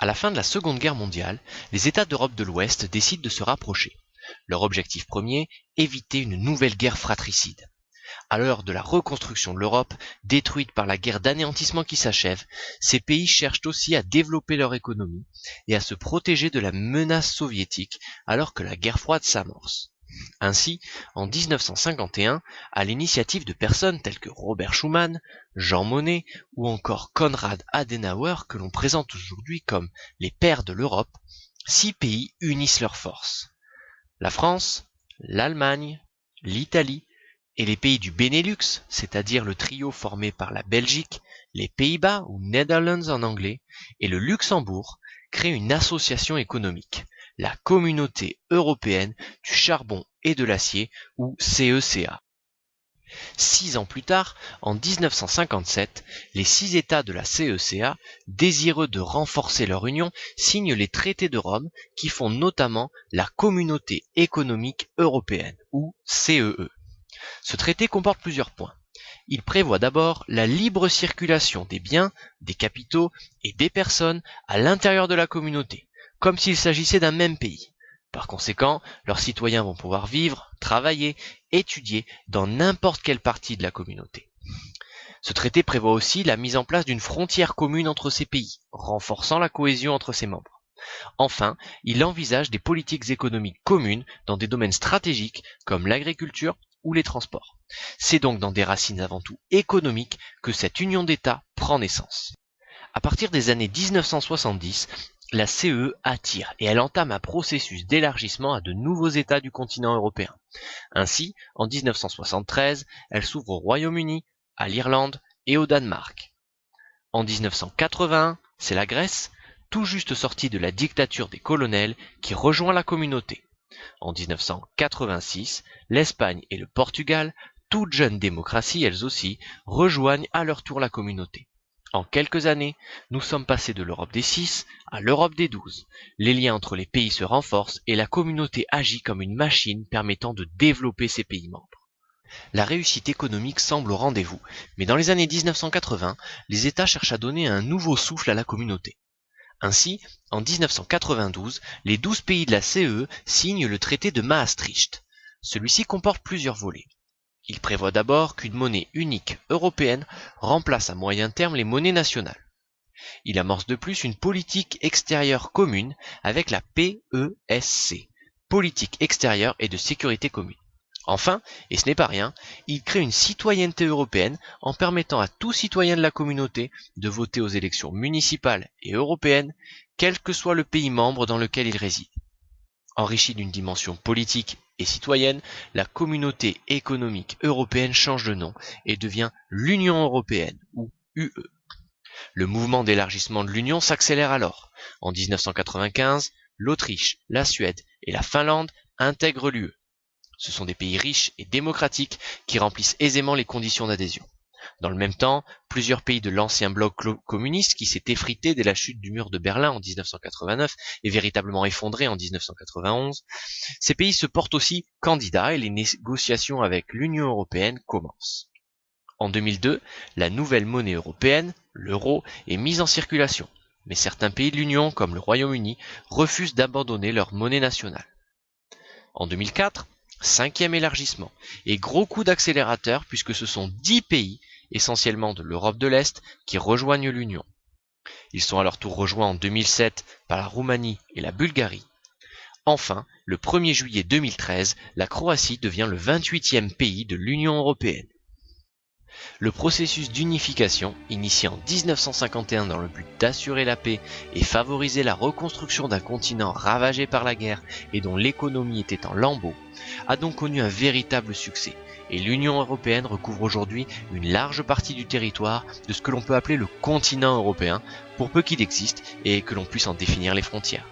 À la fin de la Seconde Guerre mondiale, les États d'Europe de l'Ouest décident de se rapprocher. Leur objectif premier, éviter une nouvelle guerre fratricide. À l'heure de la reconstruction de l'Europe, détruite par la guerre d'anéantissement qui s'achève, ces pays cherchent aussi à développer leur économie et à se protéger de la menace soviétique alors que la guerre froide s'amorce. Ainsi, en 1951, à l'initiative de personnes telles que Robert Schuman, Jean Monnet ou encore Konrad Adenauer, que l'on présente aujourd'hui comme les pères de l'Europe, 6 pays unissent leurs forces. La France, l'Allemagne, l'Italie et les pays du Benelux, c'est-à-dire le trio formé par la Belgique, les Pays-Bas ou Netherlands en anglais, et le Luxembourg, créent une association économique, la Communauté européenne du charbon et de l'acier, ou CECA. 6 ans plus tard, en 1957, les 6 États de la CECA, désireux de renforcer leur union, signent les traités de Rome qui font notamment la Communauté économique européenne, ou CEE. Ce traité comporte plusieurs points. Il prévoit d'abord la libre circulation des biens, des capitaux et des personnes à l'intérieur de la communauté, comme s'il s'agissait d'un même pays. Par conséquent, leurs citoyens vont pouvoir vivre, travailler, étudier dans n'importe quelle partie de la communauté. Ce traité prévoit aussi la mise en place d'une frontière commune entre ces pays, renforçant la cohésion entre ses membres. Enfin, il envisage des politiques économiques communes dans des domaines stratégiques comme l'agriculture ou les transports. C'est donc dans des racines avant tout économiques que cette union d'États prend naissance. À partir des années 1970, la CEE attire et elle entame un processus d'élargissement à de nouveaux États du continent européen. Ainsi, en 1973, elle s'ouvre au Royaume-Uni, à l'Irlande et au Danemark. En 1981, c'est la Grèce, tout juste sortie de la dictature des colonels, qui rejoint la communauté. En 1986, l'Espagne et le Portugal, toutes jeunes démocraties elles aussi, rejoignent à leur tour la communauté. En quelques années, nous sommes passés de l'Europe des 6 à l'Europe des 12. Les liens entre les pays se renforcent et la communauté agit comme une machine permettant de développer ses pays membres. La réussite économique semble au rendez-vous, mais dans les années 1980, les États cherchent à donner un nouveau souffle à la communauté. Ainsi, en 1992, les 12 pays de la CEE signent le traité de Maastricht. Celui-ci comporte plusieurs volets. Il prévoit d'abord qu'une monnaie unique européenne remplace à moyen terme les monnaies nationales. Il amorce de plus une politique extérieure commune avec la PESC, politique extérieure et de sécurité commune. Enfin, et ce n'est pas rien, il crée une citoyenneté européenne en permettant à tout citoyen de la communauté de voter aux élections municipales et européennes, quel que soit le pays membre dans lequel il réside. Enrichie d'une dimension politique et citoyenne, la communauté économique européenne change de nom et devient l'Union européenne, ou UE. Le mouvement d'élargissement de l'Union s'accélère alors. En 1995, l'Autriche, la Suède et la Finlande intègrent l'UE. Ce sont des pays riches et démocratiques qui remplissent aisément les conditions d'adhésion. Dans le même temps, plusieurs pays de l'ancien bloc communiste qui s'est effrité dès la chute du mur de Berlin en 1989 et véritablement effondré en 1991, ces pays se portent aussi candidats et les négociations avec l'Union européenne commencent. En 2002, la nouvelle monnaie européenne, l'euro, est mise en circulation, mais certains pays de l'Union, comme le Royaume-Uni, refusent d'abandonner leur monnaie nationale. En 2004, 5e élargissement, et gros coup d'accélérateur puisque ce sont 10 pays, essentiellement de l'Europe de l'Est, qui rejoignent l'Union. Ils sont à leur tour rejoints en 2007 par la Roumanie et la Bulgarie. Enfin, le 1er juillet 2013, la Croatie devient le 28e pays de l'Union européenne. Le processus d'unification, initié en 1951 dans le but d'assurer la paix et favoriser la reconstruction d'un continent ravagé par la guerre et dont l'économie était en lambeaux, a donc connu un véritable succès, et l'Union européenne recouvre aujourd'hui une large partie du territoire de ce que l'on peut appeler le continent européen, pour peu qu'il existe et que l'on puisse en définir les frontières.